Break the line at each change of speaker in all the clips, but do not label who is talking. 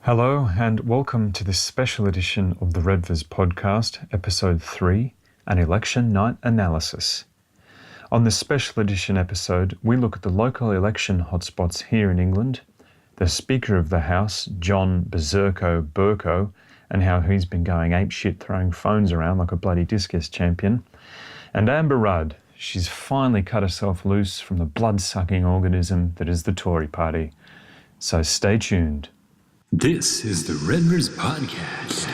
Hello and welcome to this special edition of the Redvers Podcast, Episode 3, an Election Night Analysis. On this special edition episode, we look at the local election hotspots here in England, the Speaker of the House, John Berserko Burko, and how he's been going apeshit throwing phones around like a bloody discus champion, and Amber Rudd. She's finally cut herself loose from the blood-sucking organism that is the Tory party. So stay tuned.
This is the Redvers Podcast.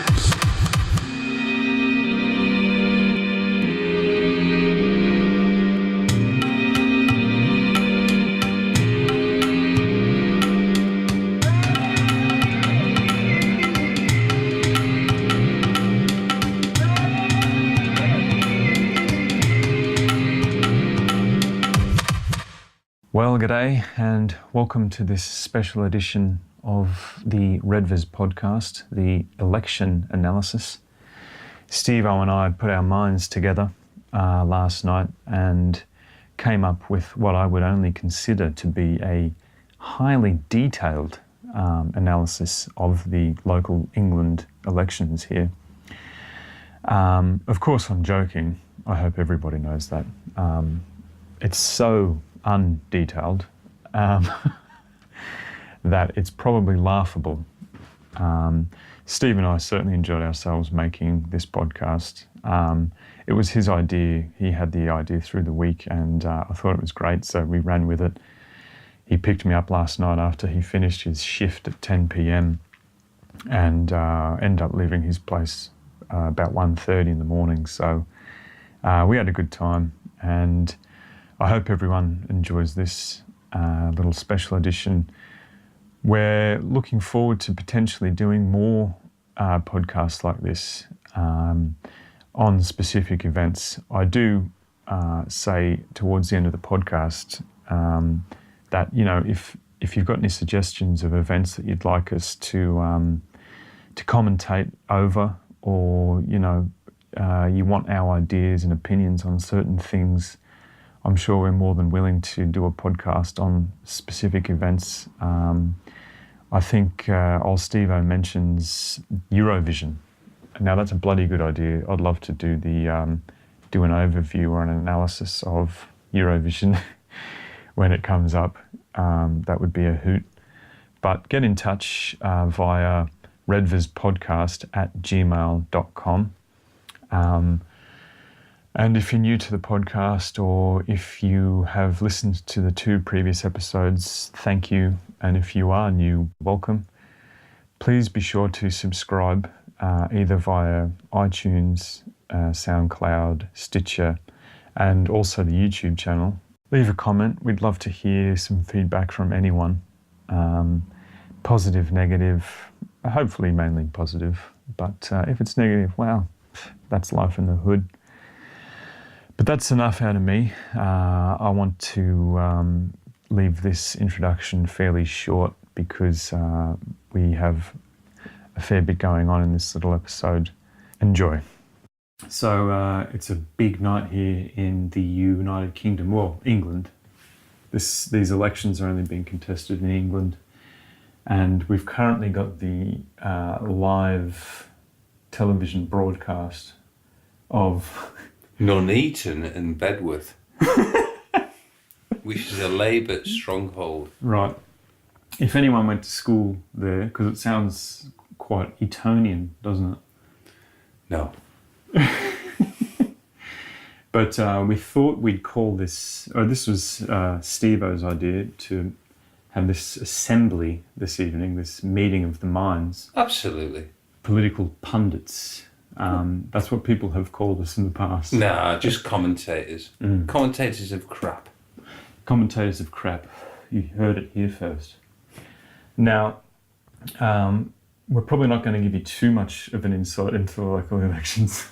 Well, g'day, and welcome to this special edition of the Redvers Podcast, the election analysis. Steve and I put our minds together last night and came up with what I would only consider to be a highly detailed analysis of the local England elections here. Of course, I'm joking. I hope everybody knows that. It's so undetailed that it's probably laughable. Steve and I certainly enjoyed ourselves making this podcast. It was his idea. He had the idea through the week and I thought it was great, so we ran with it. He picked me up last night after he finished his shift at 10 p.m. and ended up leaving his place about 1:30 in the morning. So we had a good time, and I hope everyone enjoys this little special edition. We're looking forward to potentially doing more podcasts like this on specific events. I do say towards the end of the podcast that, you know, if you've got any suggestions of events that you'd like us to commentate over, or, you know, you want our ideas and opinions on certain things, I'm sure we're more than willing to do a podcast on specific events. I think old Steve-O mentions Eurovision. Now that's a bloody good idea. I'd love to do an overview or an analysis of Eurovision when it comes up. That would be a hoot. But get in touch via redverspodcast@gmail.com. And if you're new to the podcast, or if you have listened to the 2 previous episodes, thank you. And if you are new, welcome. Please be sure to subscribe either via iTunes, SoundCloud, Stitcher, and also the YouTube channel. Leave a comment. We'd love to hear some feedback from anyone. Positive, negative, hopefully mainly positive. But if it's negative, well, that's life in the hood. But that's enough out of me. I want to leave this introduction fairly short because we have a fair bit going on in this little episode. Enjoy. So it's a big night here in the United Kingdom, well, England. These elections are only being contested in England, and we've currently got the live television broadcast of
Nuneaton and Bedworth, which is a Labour stronghold.
Right. If anyone went to school there, because it sounds quite Etonian, doesn't it?
No.
But we thought we'd call this, or this was Steve-O's idea, to have this assembly this evening, this meeting of the minds.
Absolutely.
Political pundits. That's what people have called us in the past.
Nah, just commentators. Commentators of crap.
Commentators of crap. You heard it here first. Now, we're probably not going to give you too much of an insight into the local elections.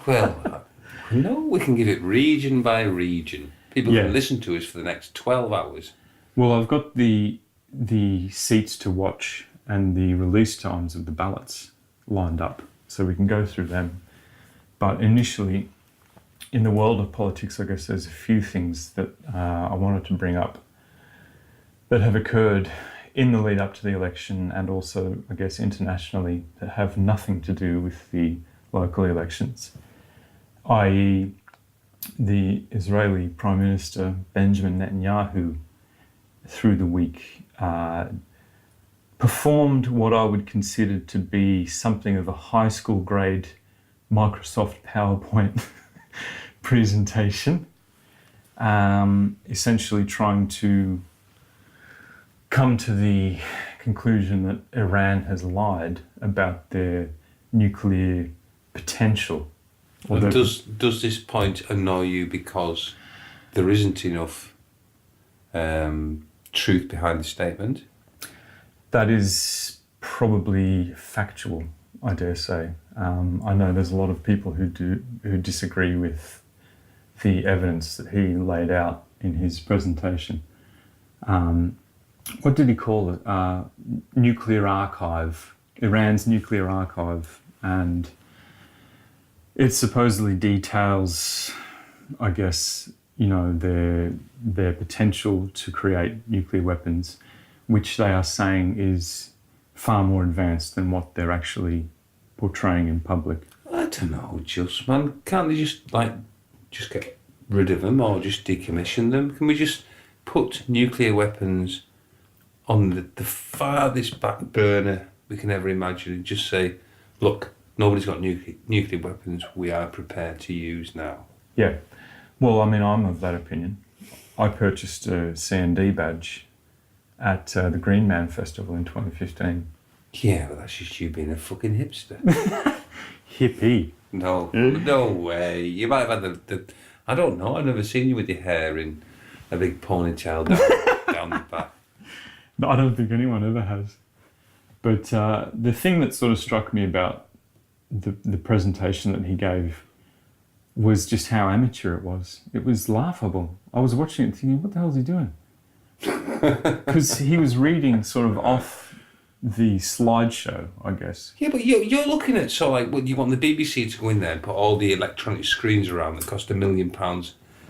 Well, no, we can give it region by region. People can listen to us for the next 12 hours.
Well, I've got the seats to watch and the release times of the ballots lined up, so we can go through them. But initially, in the world of politics, I guess there's a few things that I wanted to bring up that have occurred in the lead up to the election, and also, I guess, internationally, that have nothing to do with the local elections, i.e. the Israeli Prime Minister Benjamin Netanyahu, through the week, performed what I would consider to be something of a high school grade Microsoft PowerPoint presentation, essentially trying to come to the conclusion that Iran has lied about their nuclear potential.
And does this point annoy you because there isn't enough truth behind the statement?
That is probably factual, I dare say. I know there's a lot of people who disagree with the evidence that he laid out in his presentation. What did he call it? Nuclear archive, Iran's nuclear archive, and it supposedly details, I guess, their potential to create nuclear weapons, which they are saying is far more advanced than what they're actually portraying in public.
I don't know, man. Can't they just get rid of them or just decommission them? Can we just put nuclear weapons on the farthest back burner we can ever imagine and just say, look, nobody's got nuclear weapons, we are prepared to use now?
Yeah. Well, I mean, I'm of that opinion. I purchased a C&D badge at the Green Man Festival in 2015.
Yeah, but that's just you being a fucking hipster.
Hippie.
No way. You might have had the I don't know, I've never seen you with your hair in a big ponytail down the back.
No, I don't think anyone ever has. But the thing that sort of struck me about the presentation that he gave was just how amateur it was. It was laughable. I was watching it thinking, what the hell is he doing? Because he was reading sort of off the slideshow, I guess.
Yeah, but you're looking at, so like, well, you want the BBC to go in there and put all the electronic screens around that cost £1 million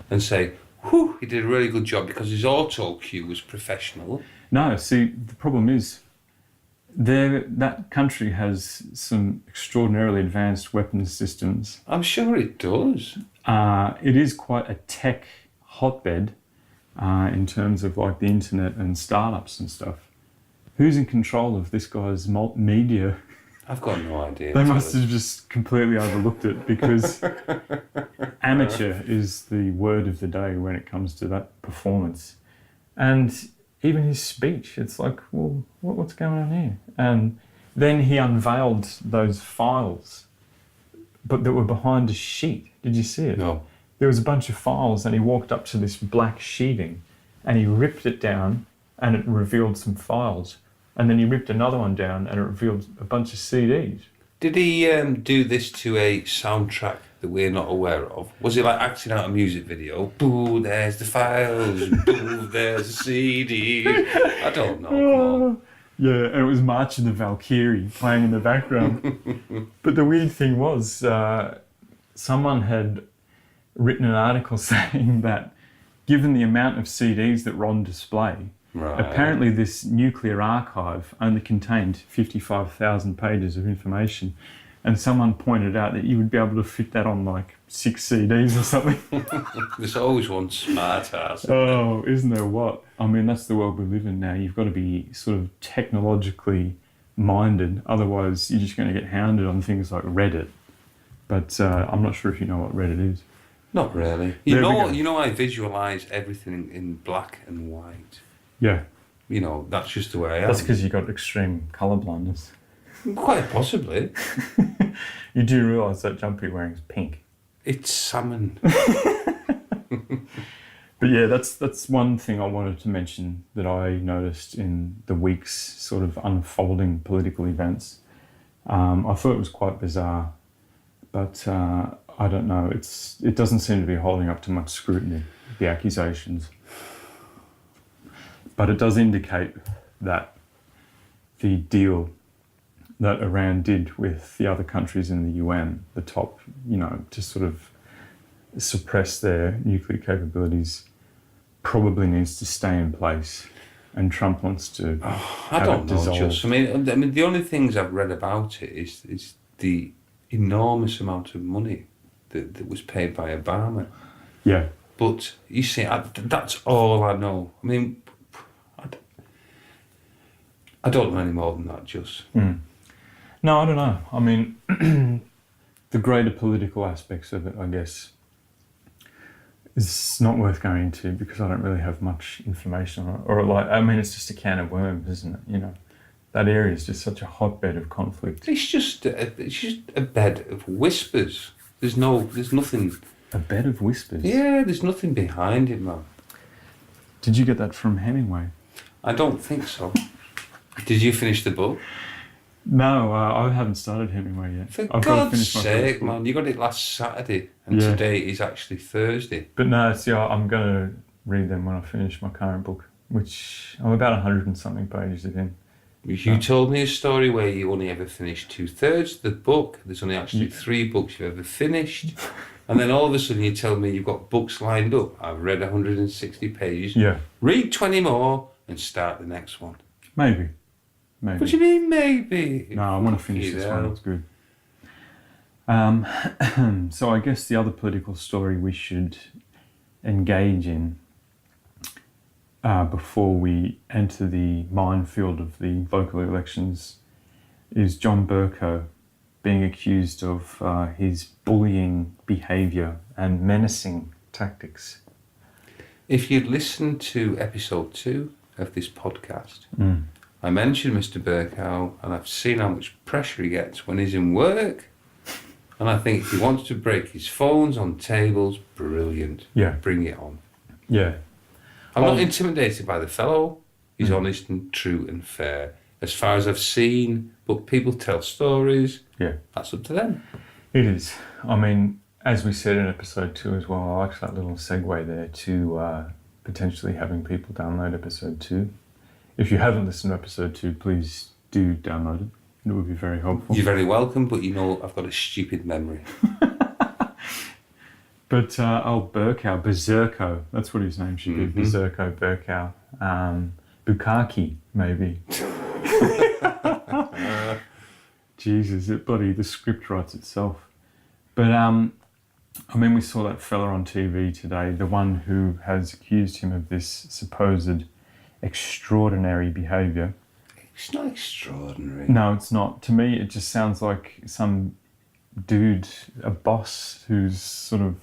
and say, whew, he did a really good job because his auto cue was professional.
No, see, the problem is that country has some extraordinarily advanced weapons systems.
I'm sure it does.
It is quite a tech hotbed in terms of like the internet and startups and stuff. Who's in control of this guy's media?
I've got no idea.
They must have just completely overlooked it because amateur is the word of the day when it comes to that performance. And even his speech, it's like, well, what's going on here? And then he unveiled those files, but that were behind a sheet. Did you see it?
No.
There was a bunch of files and he walked up to this black sheeting and he ripped it down and it revealed some files. And then he ripped another one down and it revealed a bunch of CDs.
Did he do this to a soundtrack that we're not aware of? Was it like acting out a music video? Boo, there's the files. Boo, there's the CDs. I don't know. Come on.
Yeah, and it was March of the Valkyrie playing in the background. But the weird thing was, someone had written an article saying that given the amount of CDs that were on display,
right,
apparently this nuclear archive only contained 55,000 pages of information. And someone pointed out that you would be able to fit that on like 6 CDs or something.
There's always one smart ass.
Oh, isn't there what? I mean, that's the world we live in now. You've got to be sort of technologically minded. Otherwise, you're just going to get hounded on things like Reddit. But I'm not sure if you know what Reddit is.
Not really. You know, I visualise everything in black and white.
Yeah.
You know, that's just the way I am.
That's because you've got extreme colour blindness.
Quite possibly.
You do realise that jumper you're wearing is pink.
It's salmon.
But yeah, that's one thing I wanted to mention that I noticed in the week's sort of unfolding political events. I thought it was quite bizarre, but I don't know. It doesn't seem to be holding up to much scrutiny, the accusations. But it does indicate that the deal that Iran did with the other countries in the UN, the top, to sort of suppress their nuclear capabilities, probably needs to stay in place. and Trump wants to
I
have
don't
it
know,
dissolved.
just. I mean, the only things I've read about it is the enormous amount of money that was paid by Obama.
Yeah.
But you see, that's all I know. I mean, I don't know any more than that, just.
No, I don't know. I mean, the greater political aspects of it, I guess, is not worth going into because I don't really have much information on it. Or like, I mean, it's just a can of worms, isn't it? You know, that area is just such a hotbed of conflict.
It's just a bed of whispers. There's nothing.
A bed of whispers.
Yeah, there's nothing behind it, man.
Did you get that from Hemingway?
I don't think so. Did you finish the book?
No, I haven't started Hemingway yet.
For
I've got to
God's
finish my
sake,
first book.
man, you got it last Saturday, and
Yeah.
today is actually Thursday.
But no, see, I'm going to read them when I finish my current book, which I'm about 100 and something pages in.
You told me a story where you only ever finished 2/3 of the book. There's only actually 3 books you've ever finished. And then all of a sudden you tell me you've got books lined up. I've read 160 pages.
Yeah,
Read 20 more and start the next one.
maybe.
What do you mean, maybe?
No, I want to finish this one.
hell.
It's good. So I guess the other political story we should engage in before we enter the minefield of the local elections is John Burko being accused of his bullying behaviour and menacing tactics.
If you'd listened to episode 2 of this podcast, I mentioned Mr. Burkow, and I've seen how much pressure he gets when he's in work. And I think if he wants to break his phones on tables, brilliant.
Yeah.
Bring it on.
Yeah.
I'm not intimidated by the fellow. He's honest and true and fair. As far as I've seen, but people tell stories.
Yeah.
That's up to them.
It is. I mean, as we said in episode 2 as well, I like that little segue there to potentially having people download episode 2. If you haven't listened to episode 2, please do download it. It would be very helpful.
You're very welcome, but you know I've got a stupid memory.
But Burkow, Berserko, that's what his name should be. Berserko, Burkow. Bukaki, maybe. Jesus, the script writes itself. But, I mean, we saw that fella on TV today, the one who has accused him of this supposed extraordinary behaviour.
It's not extraordinary.
No, it's not. To me, it just sounds like some dude, a boss who's sort of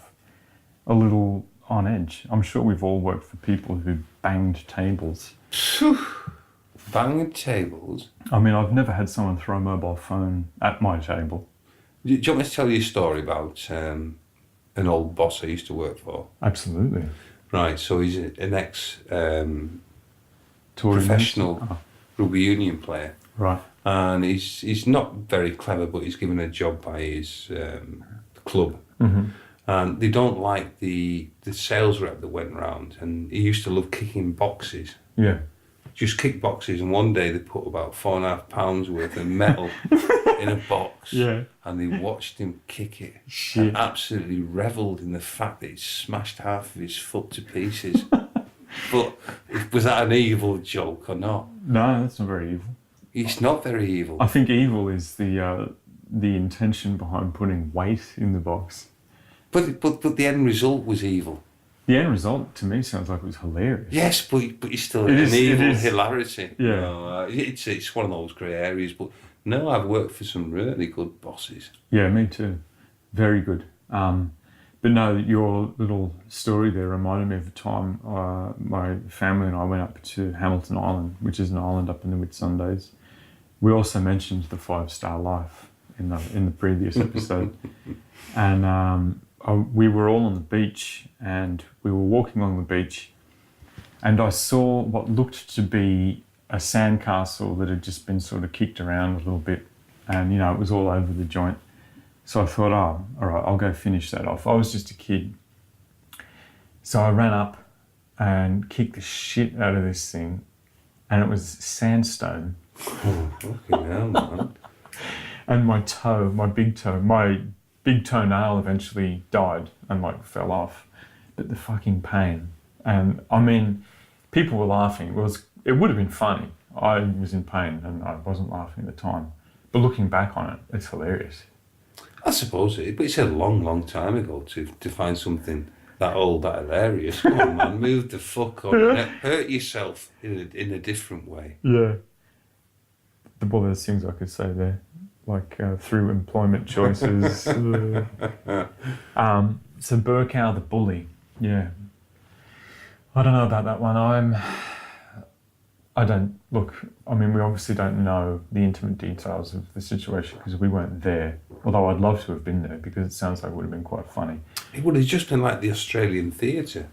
a little on edge. I'm sure we've all worked for people who banged tables.
Banging tables?
I mean, I've never had someone throw a mobile phone at my table.
Do you want me to tell you a story about an old boss I used to work for?
Absolutely.
Right, so he's an ex
Touring
professional
minister?
rugby union player.
Right.
And he's not very clever, but he's given a job by his club. And they don't like the sales rep that went round, and he used to love kicking boxes.
Yeah.
Just kick boxes, and one day they put about £4.5 worth of metal in a box.
Yeah.
And they watched him kick it.
Shit.
And absolutely revelled in the fact that he smashed half of his foot to pieces. But was that an evil joke or not?
No, that's not very evil.
It's not very evil.
I think evil is the intention behind putting weight in the box.
But the end result was evil.
The end result, to me, sounds like it was hilarious.
Yes, but it's still
It
an
is-
evil
it is.
hilarity.
Yeah.
You know, it's one of those grey areas. But no, I've worked for some really good bosses.
Yeah, me too. Very good. But no, your little story there reminded me of the time my family and I went up to Hamilton Island, which is an island up in the Whitsundays. We also mentioned the 5-star life in the previous episode. And we were all on the beach, and we were walking along the beach, and I saw what looked to be a sandcastle that had just been sort of kicked around a little bit, and it was all over the joint. So I thought, all right, I'll go finish that off. I was just a kid. So I ran up and kicked the shit out of this thing, and it was sandstone.
Oh, fucking hell, man.
And my big toenail eventually died and fell off. But the fucking pain. And I mean, people were laughing. it would have been funny. I was in pain and I wasn't laughing at the time. But looking back on it, it's hilarious.
I suppose it, but it's a long, long time ago to find something that old, that hilarious. Come on, man, move the fuck on. Hurt yourself in a different way.
Yeah. Well, there's things I could say there, like through employment choices. So Burkow the bully, yeah. I don't know about that one. I mean, we obviously don't know the intimate details of the situation because we weren't there. Although I'd love to have been there because it sounds like it would have been quite funny.
It would have just been like the Australian theatre,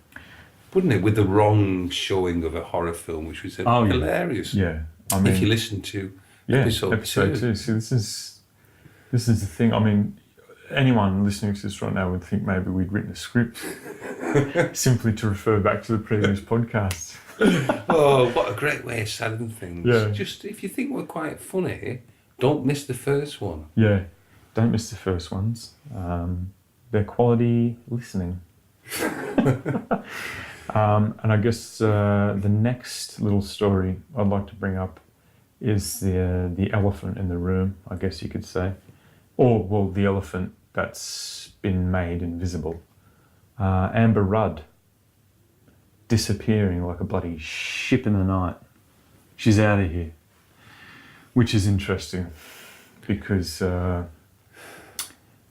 wouldn't it? With the wrong showing of a horror film, which was hilarious.
Yeah. I mean,
if you listen to episode 2.
See, this is the thing. I mean, anyone listening to this right now would think maybe we'd written a script simply to refer back to the previous podcast.
Oh, what a great way of selling things.
Yeah.
Just, if you think we're quite funny, don't miss the first one.
Yeah, don't miss the first ones. They're quality listening. And I guess the next little story I'd like to bring up is the elephant in the room, I guess you could say. Or, well, the elephant that's been made invisible. Amber Rudd disappearing like a bloody ship in the night. She's out of here. Which is interesting because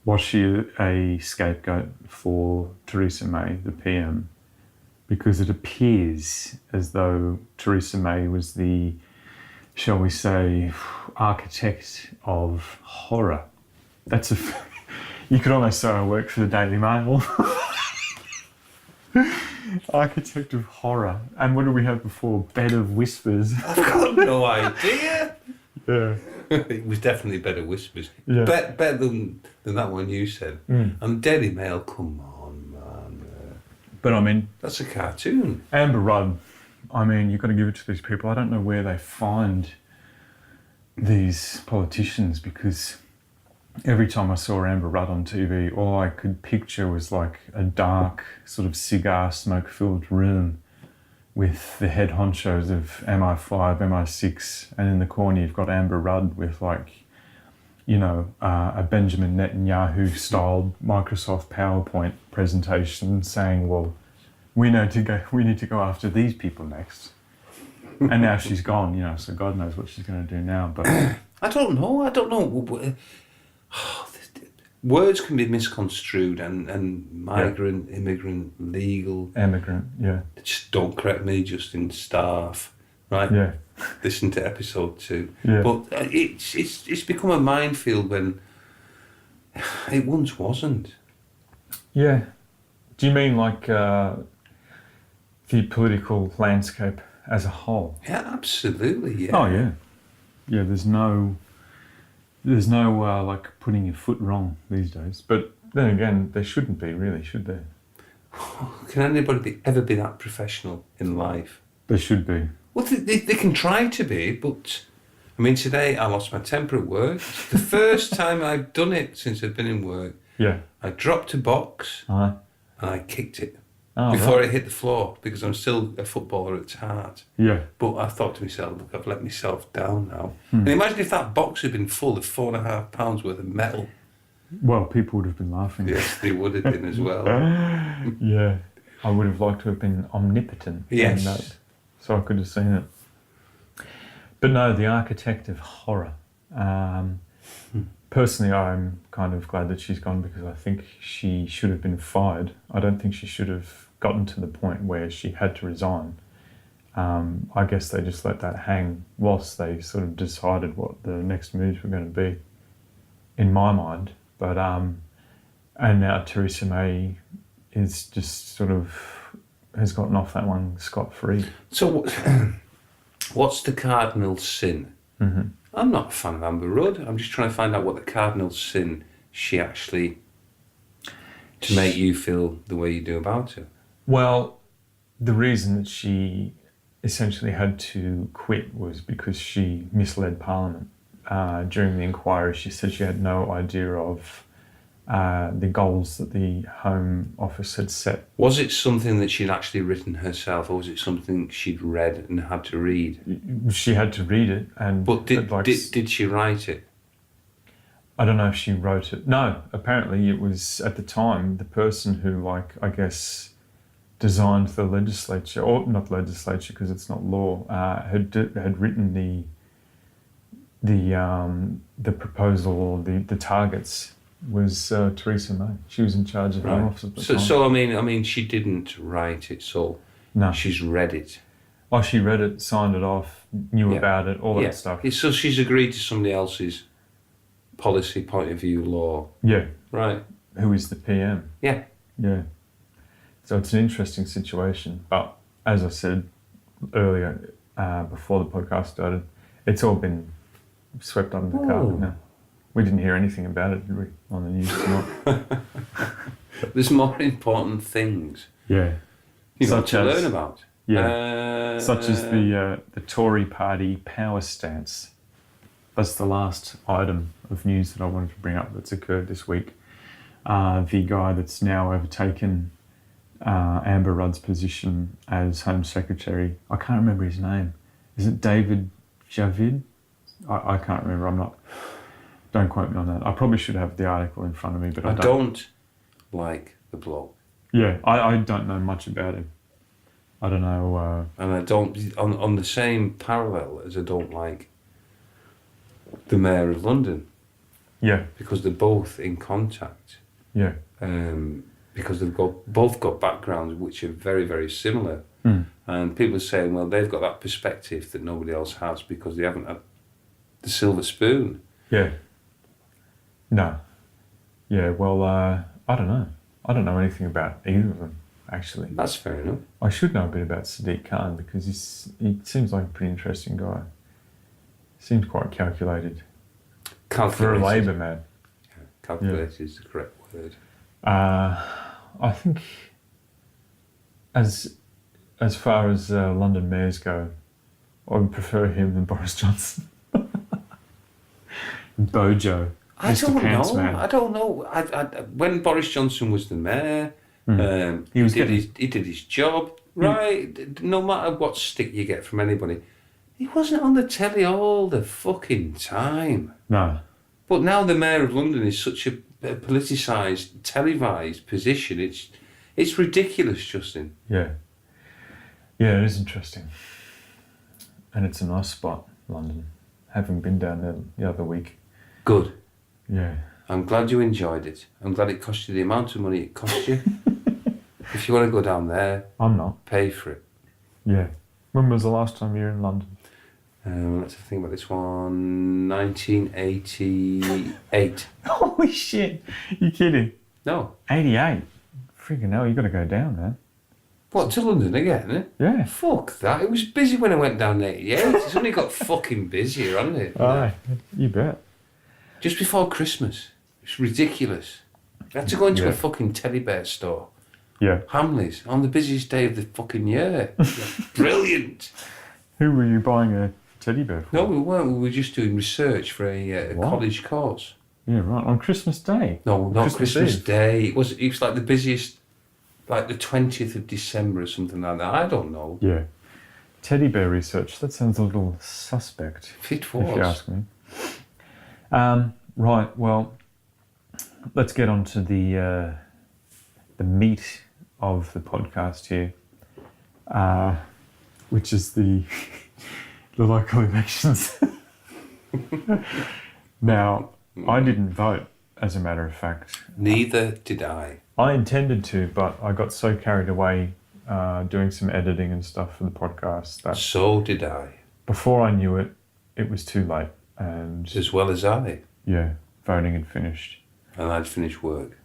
was she a scapegoat for Theresa May, the PM? Because it appears as though Theresa May was the, shall we say, architect of horror. That's you could almost say I work for the Daily Mail. Architect of horror. And what did we have before? Bed of whispers.
I've got no idea.
Yeah.
It was definitely Better Whispers.
Yeah.
Better than that one you said. And Daily Mail, come on, man.
But I mean,
that's a cartoon.
Amber Rudd, I mean, you've got to give it to these people. I don't know where they find these politicians because every time I saw Amber Rudd on TV, all I could picture was like a dark, sort of cigar smoke-filled room with the head honchos of MI5, MI6, and in the corner you've got Amber Rudd with like, you know, a Benjamin Netanyahu-styled Microsoft PowerPoint presentation saying, well, we need to go after these people next. And now she's gone, you know, so God knows what she's going to do now. But
I don't know. Words can be misconstrued and migrant, immigrant, legal.
Immigrant, yeah.
Just don't correct me, Justin Staff, right?
Yeah.
Listen to episode 2.
Yeah.
But it's become a minefield when it once wasn't.
Yeah. Do you mean like the political landscape as a whole?
Yeah, absolutely, yeah.
Oh, yeah. Yeah, there's no like putting your foot wrong these days. But then again, there shouldn't be, really, should there?
Can anybody ever be that professional in life?
There should be.
Well, they can try to be, but I mean, today I lost my temper at work. It's the first time I've done it since I've been in work.
Yeah.
I dropped a box
Uh-huh.
and I kicked it
right.
before it hit the floor because I'm still a footballer at heart.
Yeah.
But I thought to myself, look, I've let myself down now. And imagine if that box had been full of 4.5 pounds worth of metal.
Well, people would have been laughing.
Yes, they would have been as well.
Yeah. I would have liked to have been omnipotent.
Yes.
in that, so I could have seen it. But no, the architect of horror. Personally, I'm kind of glad that she's gone because I think she should have been fired. I don't think she should have gotten to the point where she had to resign. I guess they just let that hang whilst they sort of decided what the next moves were going to be, in my mind. But and now Theresa May is just sort of has gotten off that one scot-free.
So what's the cardinal sin?
Mm-hmm.
I'm not a fan of Amber Rudd. I'm just trying to find out what the cardinal sin she actually, to make you feel the way you do about her.
Well, the reason that she essentially had to quit was because she misled Parliament. During the inquiry, she said she had no idea of the goals that the Home Office had set.
Was it something that she'd actually written herself, or was it something she'd read and had to read?
She had to read it, and
But did she write it?
I don't know if she wrote it. No, apparently it was at the time the person who, I guess, designed the legislature, or not legislature because it's not law, had written the proposal or the targets was Theresa May. She was in charge of the Home Office at the time.
So I mean, she didn't write it. So
no,
she's read it.
Oh, she read it, signed it off, knew about it, all that stuff.
So she's agreed to somebody else's policy, point of view, law.
Yeah.
Right.
Who is the PM?
Yeah.
Yeah. So it's an interesting situation. But as I said earlier, before the podcast started, it's all been swept under the carpet now. We didn't hear anything about it, did we, on the news tonight?
There's more important things.
Yeah.
To learn about.
Yeah. Such as the Tory party power stance. That's the last item of news that I wanted to bring up that's occurred this week. The guy that's now overtaken Amber Rudd's position as Home Secretary, I can't remember his name. Is it David Javid? I can't remember. Don't quote me on that. I probably should have the article in front of me, but I
don't like the bloke.
Yeah, I don't know much about him. I don't know.
And I don't, on the same parallel as I don't like the Mayor of London.
Yeah.
Because they're both in contact.
Yeah.
Because they've both got backgrounds which are very, very similar.
Mm.
And people are saying, well, they've got that perspective that nobody else has because they haven't had the silver spoon.
Yeah. No. Yeah, well, I don't know. I don't know anything about either of them, actually.
That's fair enough.
I should know a bit about Sadiq Khan because he seems like a pretty interesting guy. Seems quite calculated. For a Labour man.
Yeah, calculated is the correct word.
I think as far as London mayors go, I would prefer him than Boris Johnson. Bojo.
I don't know. When Boris Johnson was the mayor, he did his job, right? No matter what stick you get from anybody. He wasn't on the telly all the fucking time.
No.
But now the Mayor of London is such a politicised, televised position. It's ridiculous, Justin.
Yeah. Yeah, it is interesting. And it's a nice spot, London. Having been down there the other week.
Good.
Yeah.
I'm glad you enjoyed it. I'm glad it cost you the amount of money it cost you. If you want to go down there,
I'm not.
Pay for it.
Yeah. When was the last time you were in London?
Let's think about this one. 1988.
Holy shit! You kidding?
No.
88. Freaking hell! You got to go down, man.
What, to London again? Eh?
Yeah.
Fuck that! It was busy when I went down in '88. It's only got fucking busier, hasn't it?
Aye, you bet.
Just before Christmas. It's ridiculous. I had to go into a fucking teddy bear store.
Yeah.
Hamleys on the busiest day of the fucking year. Brilliant.
Who were you buying a teddy bear for?
No, we weren't. We were just doing research for a college course.
Yeah, right. On Christmas Day?
No, not Christmas
Eve.
Day. It was like the busiest, like the 20th of December or something like that. I don't know.
Yeah. Teddy bear research. That sounds a little suspect.
It was.
If you ask me. Right. Well, let's get on to the meat of the podcast here, which is the local elections. Now, I didn't vote, as a matter of fact.
Neither did I.
I intended to, but I got so carried away doing some editing and stuff for the podcast that
So did I.
before I knew it, it was too late. And
As well as I.
yeah, voting had finished.
And I'd finished work.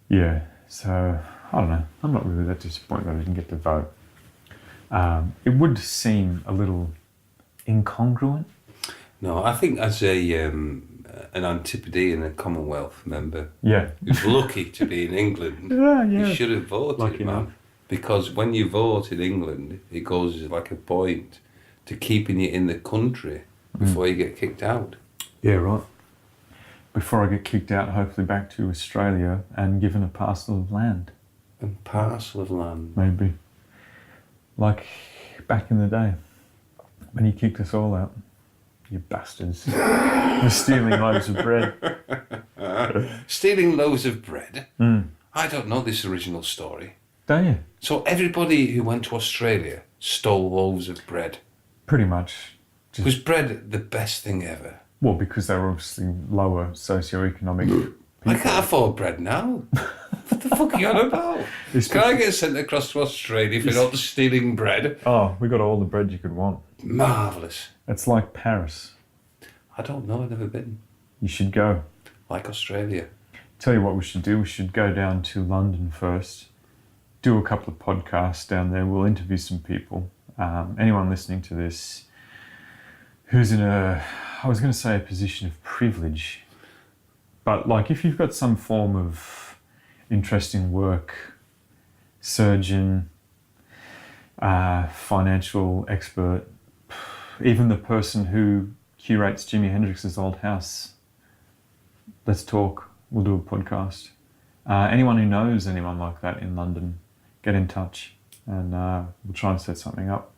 Yeah, so I don't know. I'm not really that disappointed that I didn't get to vote. It would seem a little incongruent.
No, I think as an Antipodean, a Commonwealth member,
Yeah.
who's lucky to be in England,
Yeah.
you should have voted,
Lucky
man.
enough.
Because when you vote in England, it goes as like a point to keeping you in the country before you get kicked out.
Yeah, right. before I get kicked out, hopefully back to Australia and given a parcel of land.
A parcel of land.
Maybe. Like back in the day when he kicked us all out. You bastards. You're stealing loaves of bread.
Stealing loaves of bread?
Mm.
I don't know this original story.
Don't you?
So everybody who went to Australia stole loaves of bread.
Pretty much.
Was bread the best thing ever?
Well, because they were obviously lower socioeconomic people.
I can't afford bread now. What the fuck are you on about? Can I get sent across to Australia for not stealing bread?
Oh, we got all the bread you could want.
Marvellous.
It's like Paris.
I don't know, I've never been.
You should go.
Like Australia.
Tell you what we should do. We should go down to London first, do a couple of podcasts down there. We'll interview some people. Anyone listening to this who's in a position of privilege, but like if you've got some form of interesting work, surgeon, financial expert, even the person who curates Jimi Hendrix's old house, let's talk. We'll do a podcast. Anyone who knows anyone like that in London, get in touch and we'll try and set something up.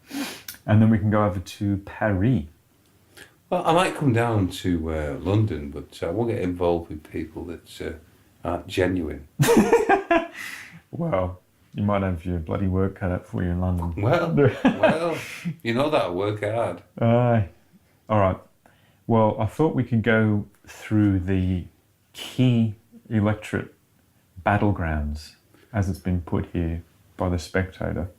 And then we can go over to Paris.
Well, I might come down to London, but I won't get involved with people that aren't genuine.
Well, you might have your bloody work cut out for you in London.
Well, you know that'll work hard.
Aye. All right. Well, I thought we could go through the key electorate battlegrounds, as it's been put here by The Spectator,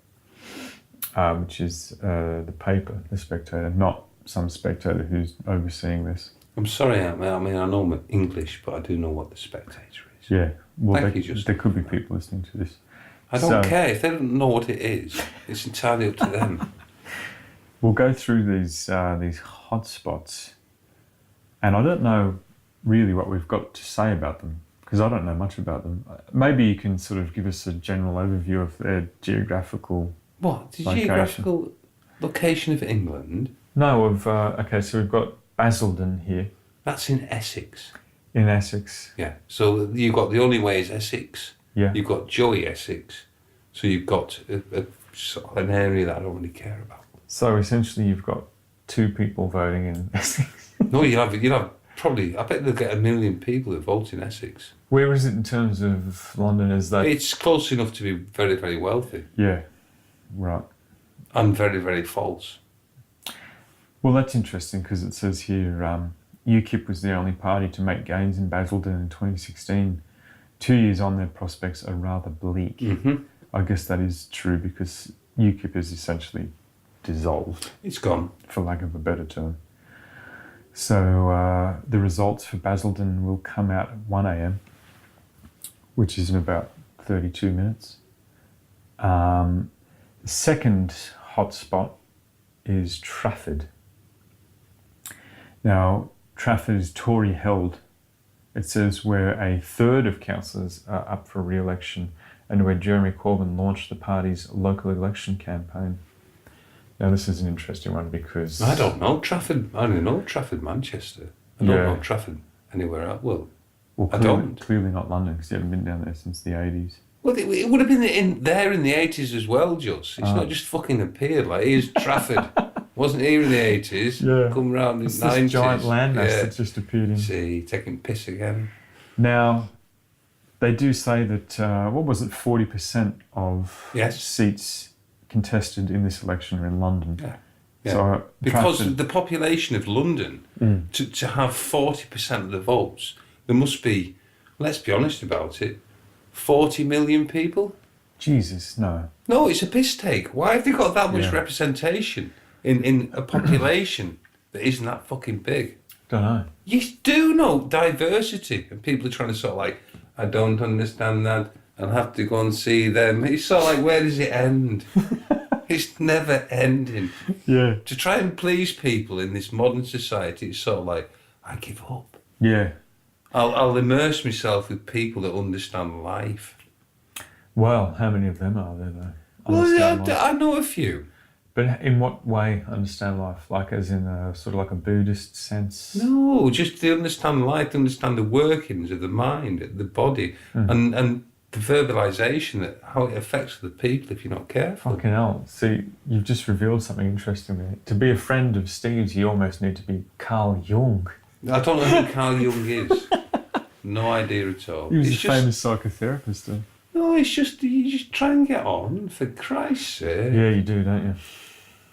which is the paper, The Spectator, not some spectator who's overseeing this.
I'm sorry, I mean, I know I'm English, but I do know what The Spectator is.
Yeah. Well,
There
could be people listening to this.
I don't care. If they don't know what it is, it's entirely up to them.
We'll go through these hot spots, and I don't know really what we've got to say about them, because I don't know much about them. Maybe you can sort of give us a general overview of their geographical
What? The
location.
geographical location of England?
No, okay, so we've got Basildon here.
That's in Essex.
In Essex.
Yeah. So you've got the only way is Essex.
Yeah.
You've got Joey Essex. So you've got an area that I don't really care about.
So essentially you've got two people voting in Essex.
No, you'd have probably, I bet they'll get 1 million people who vote in Essex.
Where is it in terms of London? Is that?
It's close enough to be very, very wealthy.
Yeah, right.
And very, very false.
Well, that's interesting because it says here UKIP was the only party to make gains in Basildon in 2016. 2 years on, their prospects are rather bleak.
Mm-hmm.
I guess that is true because UKIP is essentially dissolved.
It's gone.
For lack of a better term. So the results for Basildon will come out at 1 a.m, which is in about 32 minutes. The second hotspot is Trafford. Now, Trafford is Tory held. It says where a third of councillors are up for re-election and where Jeremy Corbyn launched the party's local election campaign. Now, this is an interesting one because...
I don't know Trafford. I only know Trafford, Manchester. I don't know Trafford anywhere else. Well I don't.
Clearly not London because you haven't been down there since the 80s.
Well, it would have been there in the 80s as well, Just. It's not just fucking appeared. Like, here's Trafford. Wasn't here in the 80s.
Yeah.
Come round in the 90s.
This giant landmass that just appeared in.
See, taking piss again.
Now, they do say that, 40% of seats contested in this election are in London.
Yeah.
So
because the population of London, to have 40% of the votes, there must be, let's be honest about it, 40 million people?
Jesus, no.
No, it's a piss take. Why have they got that much representation in a population that isn't that fucking big?
Don't know.
You do know diversity, and people are trying to sort of like, I don't understand that, I'll have to go and see them. It's sort of like, where does it end? It's never ending. Yeah. To try and please people in this modern society, it's sort of like, I give up.
Yeah.
I'll immerse myself with people that understand life.
Well, how many of them are there though?
Well, I know a few.
But in what way understand life? Like as in a sort of like a Buddhist sense?
No, just to understand life, to understand the workings of the mind, the body, and the verbalisation, that how it affects other people if you're not careful.
Fucking hell. See, you've just revealed something interesting there. To be a friend of Steve's, you almost need to be Carl Jung.
I don't know who Carl Jung is. No idea at all.
He was
It's
a famous psychotherapist, though.
No, it's just, you just try and get on, for Christ's sake.
Yeah, you do, don't you?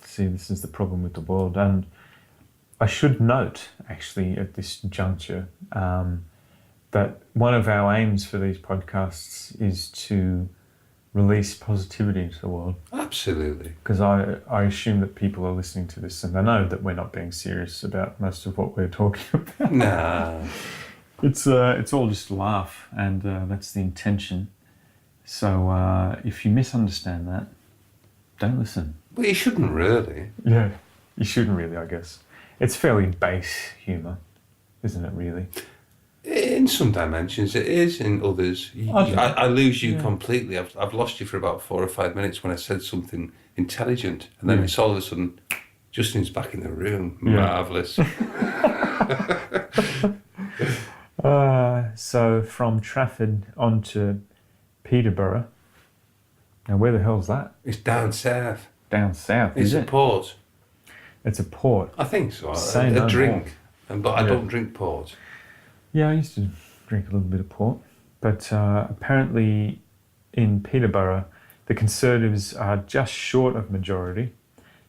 See, this is the problem with the world. And I should note, actually, at this juncture, that one of our aims for these podcasts is to release positivity into the world.
Absolutely.
Because I assume that people are listening to this and they know that we're not being serious about most of what we're talking about.
Nah.
It's all just a laugh, and that's the intention. So if you misunderstand that, don't listen.
Well, you shouldn't really.
Yeah, you shouldn't really, I guess. It's fairly base humour, isn't it, really?
In some dimensions it is, in others I lose you completely. I've lost you for about 4 or 5 minutes when I said something intelligent, and then it's all of a sudden Justin's back in the room. Marvellous.
So from Trafford on to Peterborough. Now where the hell's that?
It's down south.
Down south,
It's
is
a
it?
port.
It's a port.
I think so.
Say
A
no
drink. But I
Yeah.
don't drink port.
Yeah, I used to drink a little bit of port. But apparently in Peterborough, the Conservatives are just short of majority,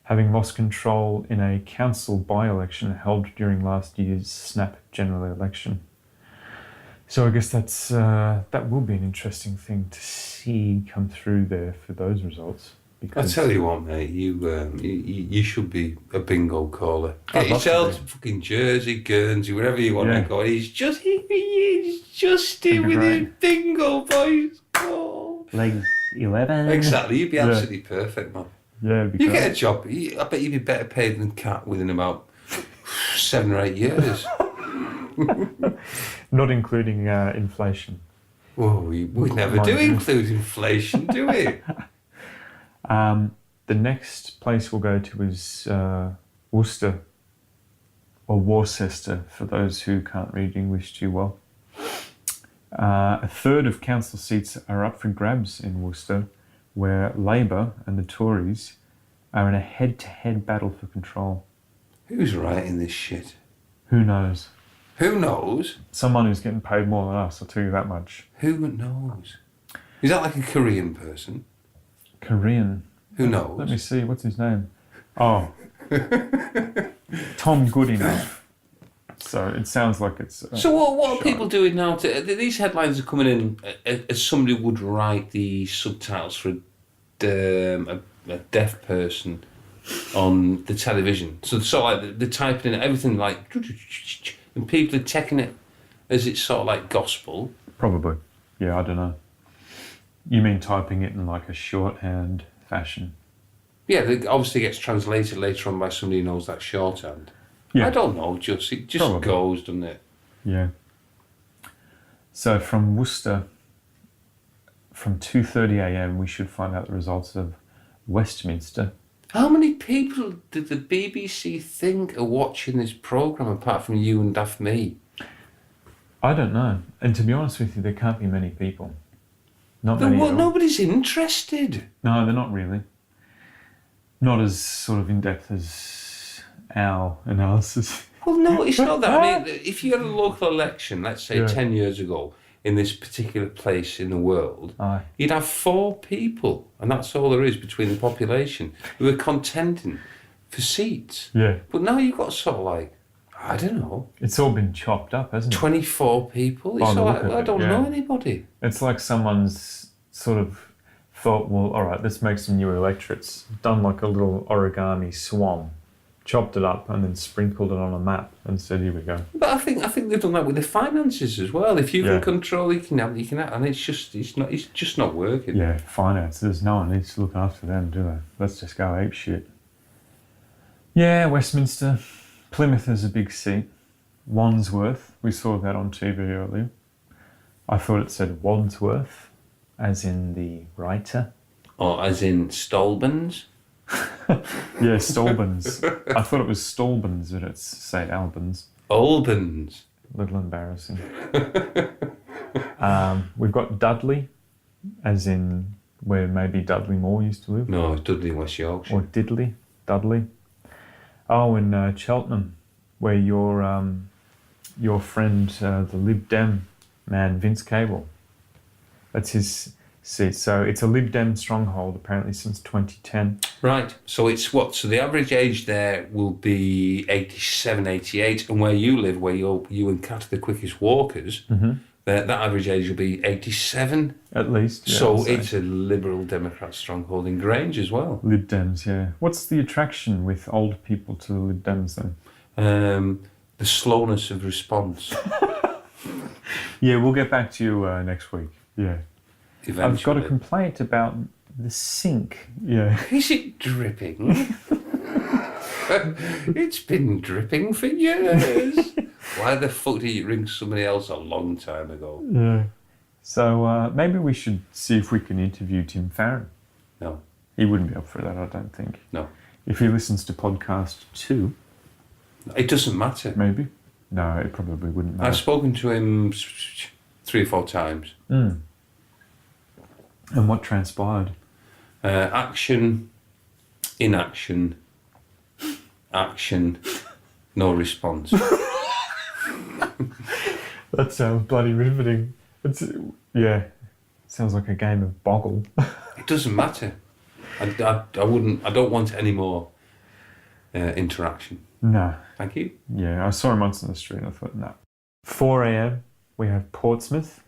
having lost control in a council by-election held during last year's snap general election. So I guess that will be an interesting thing to see come through there for those results.
I tell you what, mate, you should be a bingo caller.
I'd
Get
love to
yourself
be.
to fucking Jersey, Guernsey, wherever you want
Yeah.
to go. He's just with his bingo boys. Oh.
Legs 11.
Exactly, you'd be
Yeah.
absolutely perfect, man.
Yeah, it'd be
You
great.
get a job. I bet you'd be better paid than Cat within about 7 or 8 years.
Not including inflation.
Whoa, we never
Mind
do
you.
include inflation, do we?
The next place we'll go to is Worcester, or Worcester, for those who can't read English too well. A third of council seats are up for grabs in Worcester, where Labour and the Tories are in a head-to-head battle for control.
Who's writing this shit?
Who knows?
Who knows?
Someone who's getting paid more than us, I'll tell you that much.
Who knows? Is that like a Korean person?
Korean.
Who knows?
Let me see, what's his name? Oh. Tom Goodenough. So it sounds like it's...
So what are
shite.
people doing now? These headlines are coming in as somebody would write the subtitles for a deaf person on the television. So sort of like they're typing in everything like... And people are taking it as it's sort of like gospel.
Probably. Yeah, I don't know. You mean typing it in like a shorthand fashion?
Yeah, it obviously gets translated later on by somebody who knows that shorthand.
Yeah.
I don't know, it just
Probably.
goes, doesn't it?
Yeah. So from Worcester, from 2:30am, we should find out the results of Westminster.
How many people did the BBC think are watching this programme apart from you and Daft Me?
I don't know. And to be honest with you, there can't be many people. Not many at all.
Nobody's interested.
No, they're not really. Not as sort of in-depth as our analysis.
Well, no, it's not that. I mean, if you had a local election, let's say
Yeah.
10 years ago, in this particular place in the world,
Aye.
you'd have 4 people, and that's all there is between the population, who are contending for seats.
Yeah.
But now you've got sort of like, I don't know,
It's all been chopped up, hasn't it?
24 people. It's
By the
all
look
like,
of
well, I
it,
don't
yeah.
know anybody.
It's like someone's sort of thought, well, all right, let's make some new electorates. Done like a little origami swan, chopped it up, and then sprinkled it on a map and said, here we go.
But I think they've done that with the finances as well. If you
Yeah.
can control, you can have, and it's just not working.
Yeah, finances. No one needs to look after them, do they? Let's just go ape shit. Yeah, Westminster. Plymouth is a big seat. Wandsworth. We saw that on TV earlier. I thought it said Wadsworth, as in the writer.
Or as in Stolbens.
Yeah, Stolbans. I thought it was Stolbans, but it's St Albans.
Albans.
A little embarrassing. We've got Dudley, as in where maybe Dudley Moore used to live.
No, it's Dudley, West Yorkshire.
Or Dudley. Oh, in Cheltenham, where your friend, the Lib Dem man, Vince Cable, that's his seat. So it's a Lib Dem stronghold apparently since 2010.
Right. So it's what? So the average age there will be 87, 88, and where you live, where you and Kat are the quickest walkers, that average age will be 87.
At least. Yeah,
so it's a Liberal Democrat stronghold in Grange as well.
Lib Dems, yeah. What's the attraction with old people to the Lib Dems then?
The slowness of response.
Yeah, we'll get back to you next week. Yeah.
Eventually.
I've got a complaint about the sink. Yeah.
Is it dripping? It's been dripping for years. Why the fuck did you ring somebody else a long time ago?
Yeah. So maybe we should see if we can interview Tim Farron.
No.
He wouldn't be up for that, I don't think.
No.
If he listens to podcast 2.
It doesn't matter.
Maybe. No, it probably wouldn't matter.
I've spoken to him 3 or 4 times.
And what transpired?
Action, inaction, action, no response.
That sounds bloody riveting. Sounds like a game of Boggle.
It doesn't matter. I don't want any more interaction.
No.
Thank you.
Yeah, I saw him once on the street and I thought, no. 4 a.m, we have Portsmouth.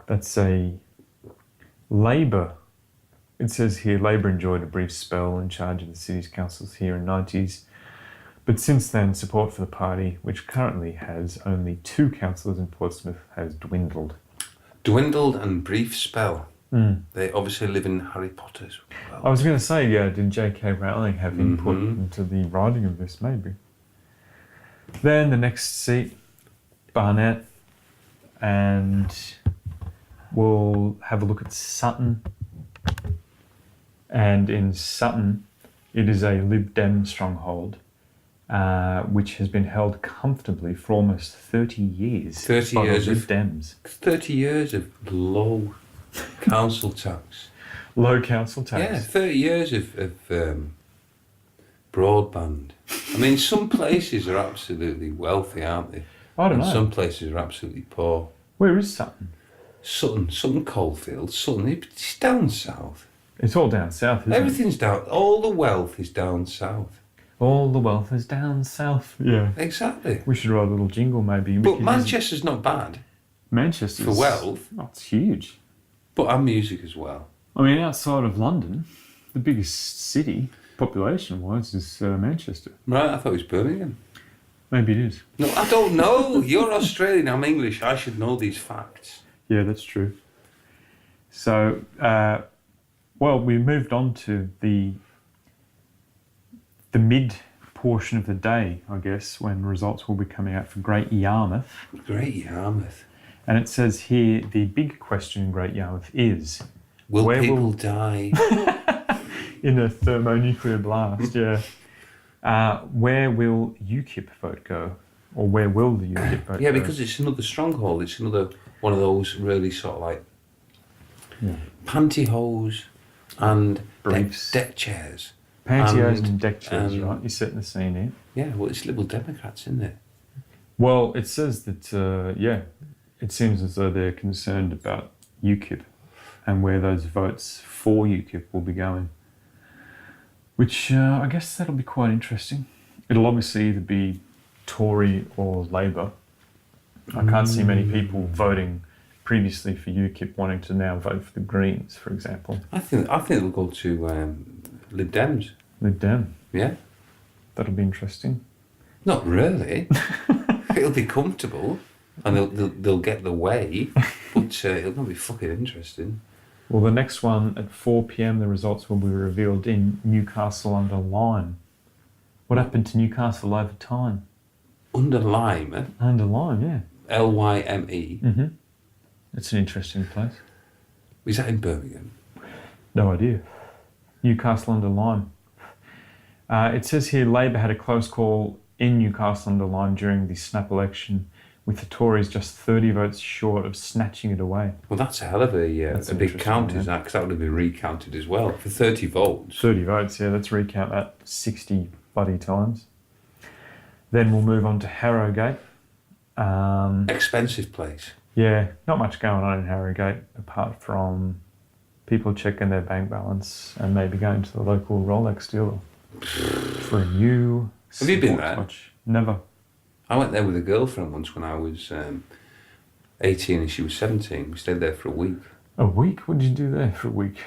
That's a Labour. It says here, Labour enjoyed a brief spell in charge of the city's councils here in the 90s. But since then, support for the party, which currently has only 2 councillors in Portsmouth, has dwindled.
Dwindled and brief spell. They obviously live in Harry Potter as well.
I was going to say, did J.K. Rowling have input into the writing of this? Maybe. Then the next seat, Barnet, and we'll have a look at Sutton. And in Sutton, it is a Lib Dem stronghold, which has been held comfortably for almost 30 years.
30
by
years
the Lib
of
Dems.
30 years of low council tax.
Low council tax.
Yeah, 30 years of broadband. I mean, some places are absolutely wealthy, aren't they?
I don't
and
know.
Some places are absolutely poor.
Where is Sutton?
Sutton Coalfield, Sutton, it's down south.
It's all down south, isn't
Everything's down, all the wealth is down south.
All the wealth is down south. Yeah.
Exactly.
We should write a little jingle maybe.
But Manchester's not bad.
Manchester's...
For wealth.
Oh, it's huge.
But and music as well.
I mean, outside of London, the biggest city, population-wise, is Manchester.
Right, I thought it was Birmingham.
Maybe it is.
No, I don't know. You're Australian, I'm English. I should know these facts.
Yeah, that's true. So, we moved on to the mid portion of the day, I guess, when results will be coming out for Great Yarmouth.
Great Yarmouth.
And it says here, the big question in Great Yarmouth is...
Will people die?
In a thermonuclear blast, yeah. Where will UKIP vote go? Or where will the UKIP vote go?
Yeah, because it's another stronghold. It's another one of those really sort of like pantyhose and
Briefs.
deck chairs.
Pantyhose and deck chairs, right? You're setting the scene here.
Yeah, well, it's Liberal Democrats, isn't it?
Well, it says that, it seems as though they're concerned about UKIP and where those votes for UKIP will be going. Which I guess that'll be quite interesting. It'll obviously either be Tory or Labour. I can't see many people voting previously for UKIP wanting to now vote for the Greens, for example.
I think it'll go to Lib Dems.
Lib Dem.
Yeah.
That'll be interesting.
Not really. It'll be comfortable and they'll get the way, but it'll not be fucking interesting.
Well, the next one at 4 p.m, the results will be revealed in Newcastle under Lyme. What happened to Newcastle over time?
Under Lyme?
Under Lyme, yeah.
Lyme.
Mm-hmm. It's an interesting place.
Is that in Birmingham?
No idea. Newcastle-under-Lyme. It says here Labor had a close call in Newcastle-under-Lyme during the snap election, with the Tories just 30 votes short of snatching it away.
Well, that's a hell of a big count, is that? Because that would have been recounted as well for 30 votes.
30 votes, yeah. Let's recount that 60 bloody times. Then we'll move on to Harrogate.
Expensive place.
Yeah, not much going on in Harrogate apart from people checking their bank balance and maybe going to the local Rolex dealer for a new
Have you been
sports
there?
watch. Never.
I went there with a girlfriend once when I was 18 and she was 17. We stayed there for a week.
A week? What did you do there for a week?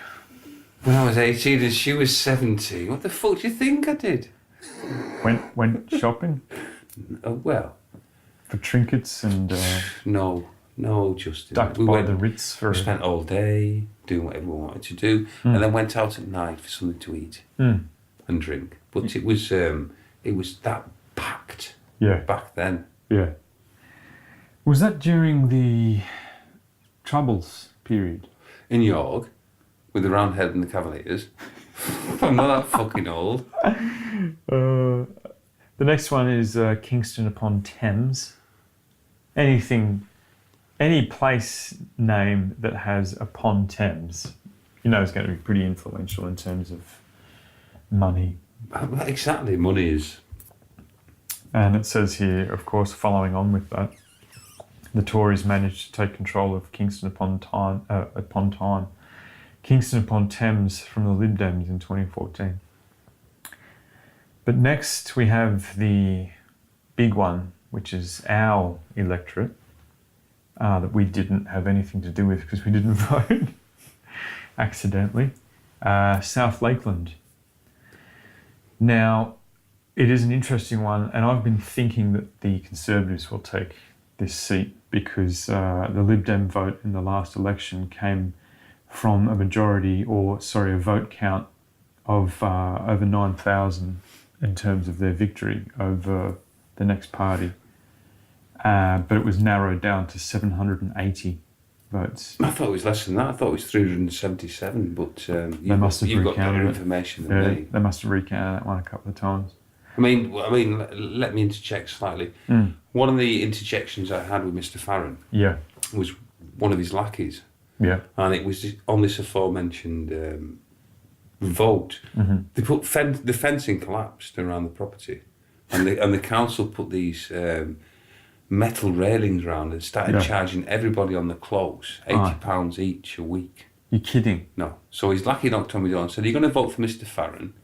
When I was 18 and she was 17, what the fuck do you think I did?
Went shopping
Well,
for trinkets and
no, Justin.
ducked
We
by
went,
the Ritz for...
we spent all day doing whatever we wanted to do, and then went out at night for something to eat and drink. But it was that packed
Yeah,
back then.
yeah. Was that during the Troubles period?
In York, with the Roundhead and the Cavaliers. I'm not that fucking old.
The next one is Kingston upon Thames. Any place name that has upon Thames, you know, is going to be pretty influential in terms of money.
Exactly, money is.
And it says here, of course, following on with that, the Tories managed to take control of Kingston upon Thames from the Lib Dems in 2014. But next we have the big one, which is our electorate, that we didn't have anything to do with because we didn't vote accidentally. South Lakeland. Now, it is an interesting one, and I've been thinking that the Conservatives will take this seat because the Lib Dem vote in the last election came from a vote count of over 9,000 in terms of their victory over the next party. But it was narrowed down to 780 votes.
I thought it was less than that. I thought it was 377, but
They must have
you've got better
recounted it.
information than me.
They must have recounted that one a couple of times.
I mean, let me interject slightly. One of the interjections I had with Mr. Farron
Yeah,
was one of his lackeys,
yeah.
and it was on this aforementioned vote. They put the fencing collapsed around the property, and the council put these metal railings around and started charging everybody on the close £80 each a week.
You're kidding?
No. So his lackey knocked on my door and said, "Are you going to vote for Mr. Farron?"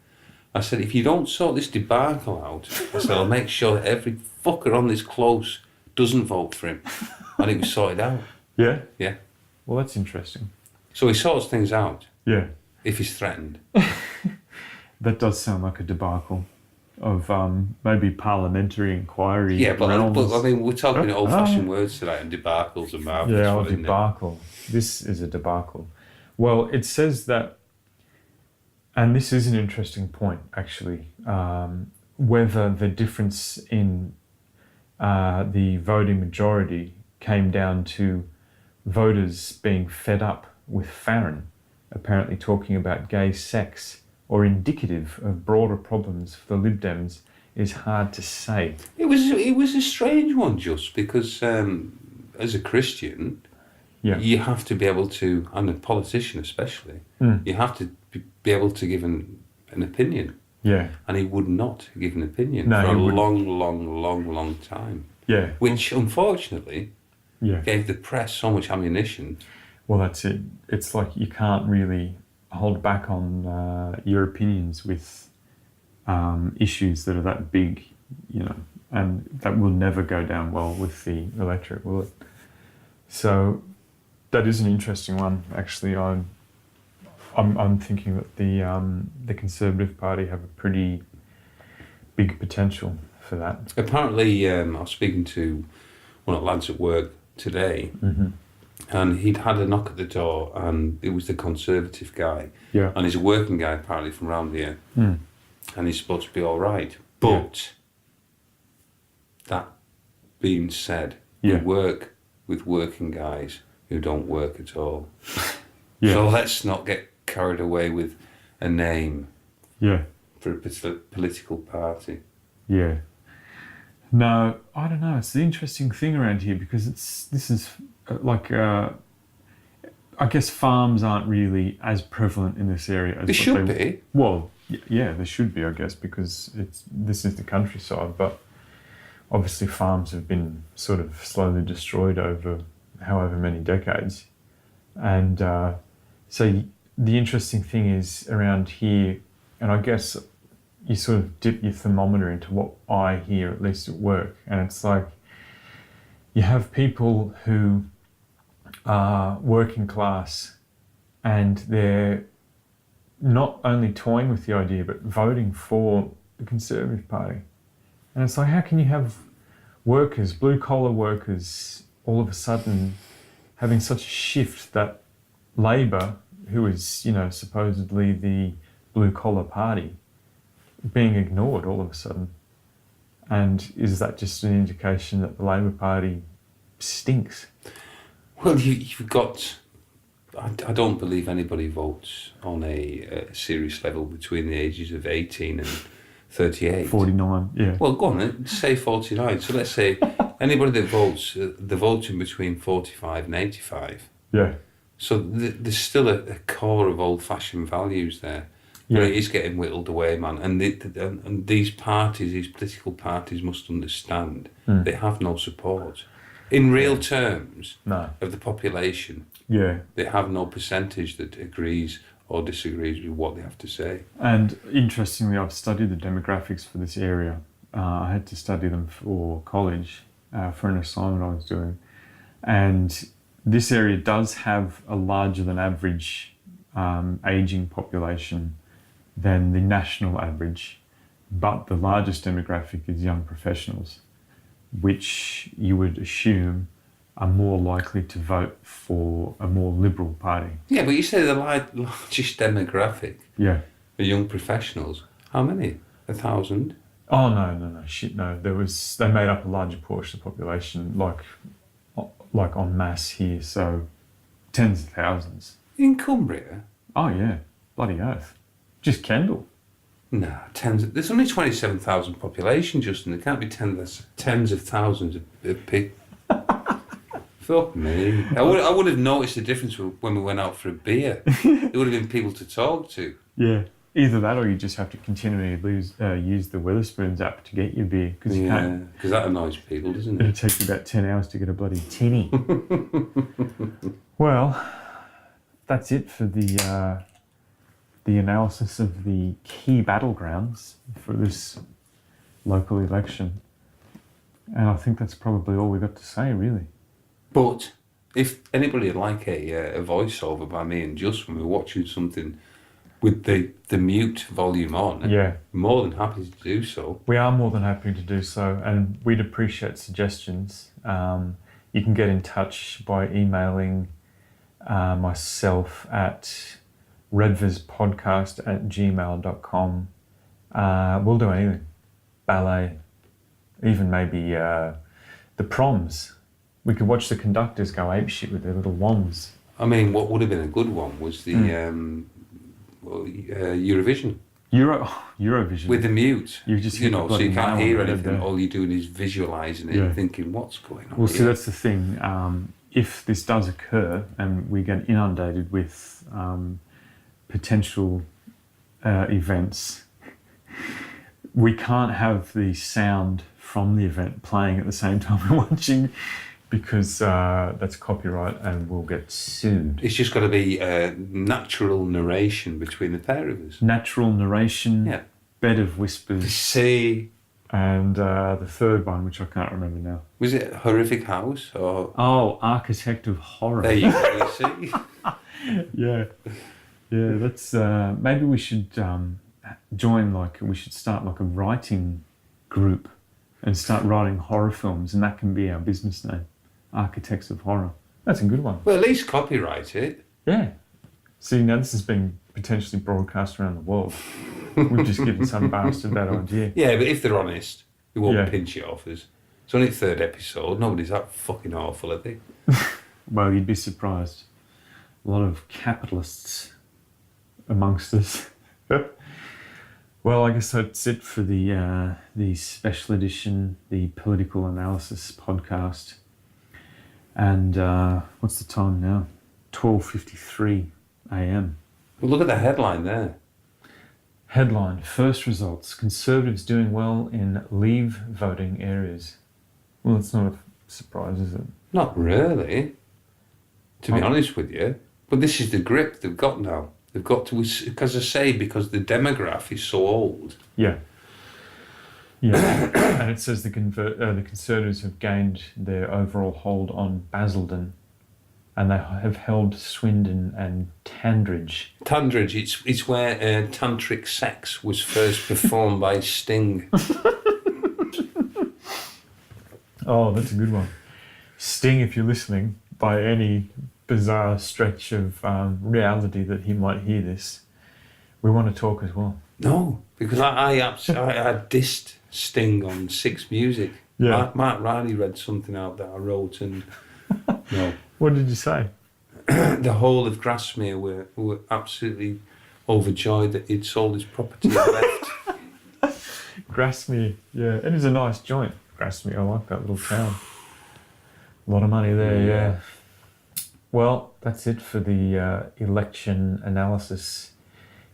I said, "If you don't sort this debacle out," I said, "I'll make sure that every fucker on this close doesn't vote for him." And it was sorted out.
Yeah?
Yeah.
Well, that's interesting.
So he sorts things out
Yeah.
if he's threatened.
That does sound like a debacle of maybe parliamentary inquiry.
Yeah, but
realms.
I mean, we're talking old-fashioned words today, and debacles and marvels.
Yeah, a debacle. This is a debacle. Well, it says that, and this is an interesting point, actually, whether the difference in the voting majority came down to voters being fed up with Farron apparently talking about gay sex or indicative of broader problems for the Lib Dems is hard to say.
It was a strange one, just because as a Christian, you have to be able to, and a politician especially, you have to be able to give an opinion.
Yeah.
And he would not give an opinion for a long time.
Yeah.
Which, unfortunately,
Yeah.
gave the press so much ammunition.
Well, that's it. It's like you can't really hold back on your opinions with issues that are that big, you know, and that will never go down well with the electorate, will it? So that is an interesting one, actually. I'm thinking that the Conservative Party have a pretty big potential for that.
Apparently, I was speaking to one of the lads at work today, and he'd had a knock at the door, and it was the Conservative guy.
Yeah.
And he's a working guy, apparently, from around here. And he's supposed to be all right. But that being said, we work with working guys who don't work at all. So let's not get carried away with a name
Yeah.
for a political party.
Yeah. No, I don't know. It's the interesting thing around here because this is I guess farms aren't really as prevalent in this area as
They should be.
Well, yeah, they should be, I guess, because this is the countryside. But obviously, farms have been sort of slowly destroyed over however many decades, and so the interesting thing is around here, and I guess you sort of dip your thermometer into what I hear, at least at work, and it's like you have people who are working class and they're not only toying with the idea but voting for the Conservative Party. And it's like, how can you have workers, blue collar workers, all of a sudden having such a shift that Labor, who is, you know, supposedly the blue collar party, being ignored all of a sudden? And is that just an indication that the Labor Party stinks?
Well, you've got... I don't believe anybody votes on a serious level between the ages of 18 and 38.
49, yeah.
Well, go on then, say 49. So let's say anybody that votes, they're voting between 45 and 85.
Yeah.
So there's still a core of old-fashioned values there.
Yeah.
But it is getting whittled away, man. And these parties, these political parties must understand they have no support. In real terms of the population, they have no percentage that agrees or disagrees with what they have to say.
And interestingly, I've studied the demographics for this area. I had to study them for college, for an assignment I was doing. And this area does have a larger than average ageing population than the national average, but the largest demographic is young professionals, which you would assume are more likely to vote for a more liberal party.
Yeah, but you say the largest demographic are young professionals. How many? 1,000?
Oh, no, shit, no. They made up a larger portion of the population, like en masse here, so tens of thousands.
In Cumbria?
Oh, yeah, bloody oath. Just Kendal.
No, there's only 27,000 population, Justin. There can't be tens of thousands of people. Fuck me. I would have noticed the difference when we went out for a beer. There would have been people to talk to.
Yeah. Either that or you just have to continually use the Wetherspoons app to get your beer.
Because that annoys people, doesn't it?
It'll take you about 10 hours to get a bloody tinny. Well, that's it for the analysis of the key battlegrounds for this local election. And I think that's probably all we've got to say, really.
But if anybody would like a voiceover by me and Just when we're watching something with the mute volume on, more than happy to do so.
We are more than happy to do so, and we'd appreciate suggestions. You can get in touch by emailing myself at redverspodcast@gmail.com. We'll do anything. Ballet, even maybe the proms. We could watch the conductors go apeshit with their little wands.
I mean, what would have been a good one was the Eurovision.
Eurovision.
With the mute.
You just
so you can't hear anything. All you're doing is visualising it and thinking, what's going on
Well,
here?
see, that's the thing. If this does occur and we get inundated with potential events, we can't have the sound from the event playing at the same time we're watching, because that's copyright and we'll get sued.
It's just got to be natural narration between the pair of us.
Natural narration, bed of whispers.
See.
And the third one, which I can't remember now.
Was it Horrific House? Or?
Oh, Architect of Horror.
There you go, you see.
Yeah, that's... maybe we should we should start like a writing group and start writing horror films, and that can be our business name. Architects of Horror. That's a good one.
Well, at least copyright it.
Yeah. See, now this has been potentially broadcast around the world. We've just given some bastard that idea.
Yeah, but if they're honest, they won't pinch it off us. It's only the third episode. Nobody's that fucking awful, are they?
Well, you'd be surprised. A lot of capitalists amongst us. Well, I guess that's it for the special edition, the political analysis podcast. And what's the time now? 12:53 a.m.
Well, look at the headline there.
Headline: First results. Conservatives doing well in leave voting areas. Well, it's not a surprise, is it?
Not really, to be honest with you. But this is the grip they've got now. They've got to, because I say, because the demograph is so old.
Yeah. Yeah. And it says the Conservatives have gained their overall hold on Basildon, and they have held Swindon and Tandridge.
Tandridge, it's where tantric sex was first performed by Sting.
Oh, that's a good one. Sting, if you're listening, by any bizarre stretch of reality that he might hear this, we want to talk as well.
No, because I dissed Sting on Six Music.
Yeah.
Mark Riley read something out that I wrote, and no.
What did you say?
The whole of Grasmere were absolutely overjoyed that he'd sold his property and left.
Grasmere, yeah. It is a nice joint, Grasmere. I like that little town. A lot of money there, yeah. Well, that's it for the election analysis.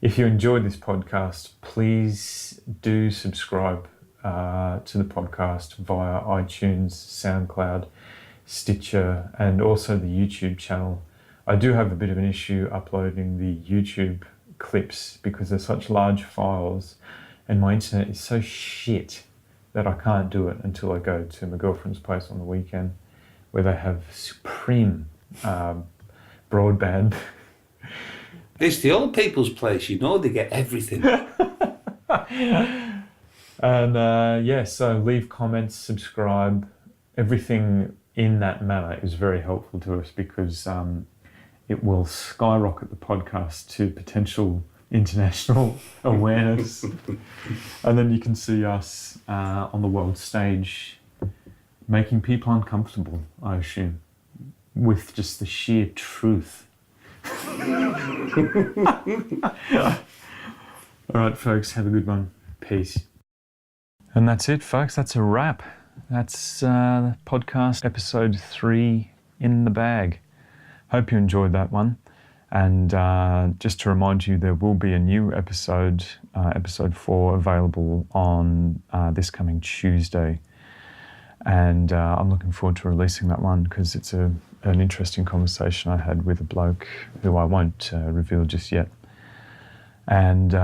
If you enjoyed this podcast, please do subscribe to the podcast via iTunes, SoundCloud, Stitcher, and also the YouTube channel. I do have a bit of an issue uploading the YouTube clips because they're such large files and my internet is so shit that I can't do it until I go to my girlfriend's place on the weekend, where they have supreme broadband.
It's the old people's place, you know, they get everything.
And so leave comments, subscribe. Everything in that manner is very helpful to us because it will skyrocket the podcast to potential international awareness. And then you can see us on the world stage making people uncomfortable, I assume, with just the sheer truth. All right, folks, have a good one. Peace. And that's it, folks. That's a wrap. That's podcast episode 3 in the bag. Hope you enjoyed that one. And just to remind you, there will be a new episode, episode 4, available on this coming Tuesday. And I'm looking forward to releasing that one because it's an interesting conversation I had with a bloke who I won't reveal just yet. And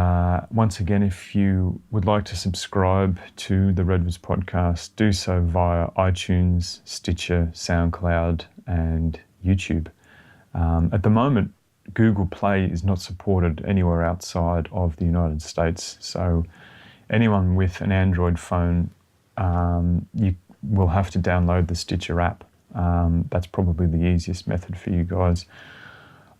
once again, if you would like to subscribe to the Redvers Podcast, do so via iTunes, Stitcher, SoundCloud, and YouTube. At the moment, Google Play is not supported anywhere outside of the United States. So anyone with an Android phone, you will have to download the Stitcher app. That's probably the easiest method for you guys.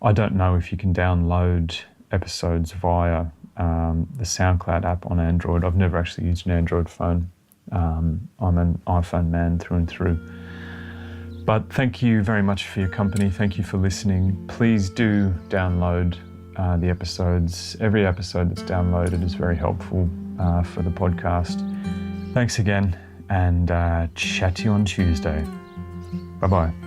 I don't know if you can download episodes via the SoundCloud app on Android. I've never actually used an Android phone. I'm an iPhone man through and through. But thank you very much for your company. Thank you for listening. Please do download the episodes. Every episode that's downloaded is very helpful for the podcast. Thanks again, and chat to you on Tuesday. Bye-bye.